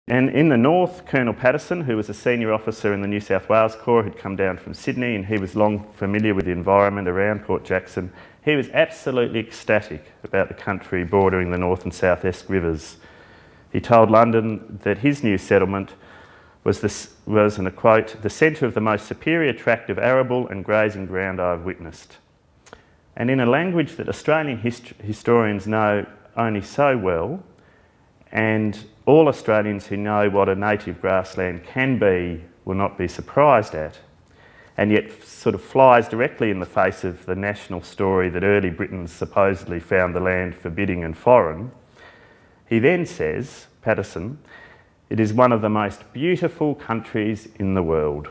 And in the north, Colonel Patterson, who was a senior officer in the New South Wales Corps, had come down from Sydney, and he was long familiar with the environment around Port Jackson. He was absolutely ecstatic about the country bordering the North and South Esk rivers. He told London that his new settlement was, and I quote, "the centre of the most superior tract of arable and grazing ground I have witnessed." And in a language that Australian historians know only so well, and all Australians who know what a native grassland can be will not be surprised at, and yet sort of flies directly in the face of the national story that early Britons supposedly found the land forbidding and foreign. He then says, Patterson, "It is one of the most beautiful countries in the world."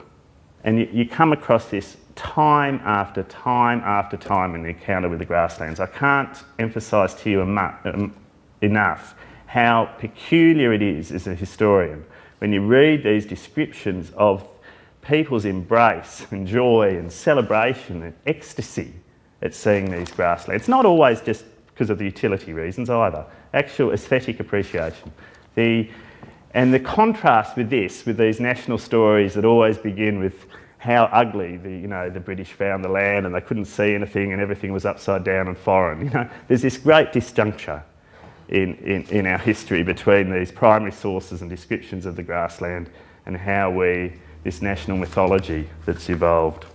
And you come across this time after time after time in the encounter with the grasslands. I can't emphasise to you enough how peculiar it is as a historian when you read these descriptions of people's embrace and joy and celebration and ecstasy at seeing these grasslands. Not always just because of the utility reasons either, actual aesthetic appreciation. And the contrast with this, with these national stories that always begin with how ugly the British found the land and they couldn't see anything and everything was upside down and foreign. There's this great disjuncture in our history between these primary sources and descriptions of the grassland and how this national mythology that's evolved.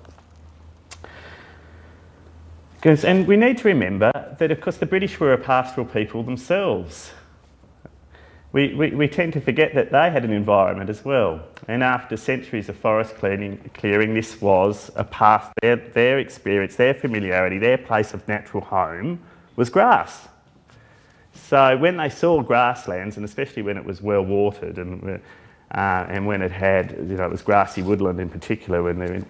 And we need to remember that, of course, the British were a pastoral people themselves. We tend to forget that they had an environment as well. And after centuries of forest clearing, this was a path, their experience, their familiarity, their place of natural home was grass. So when they saw grasslands, and especially when it was well watered and when it had, it was grassy woodland in particular, when they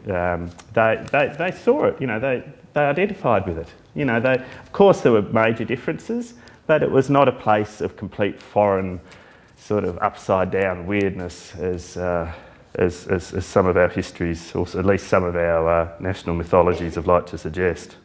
saw it, they identified with it. Of course there were major differences, but it was not a place of complete foreign sort of upside down weirdness as some of our histories, or at least some of our national mythologies have liked to suggest.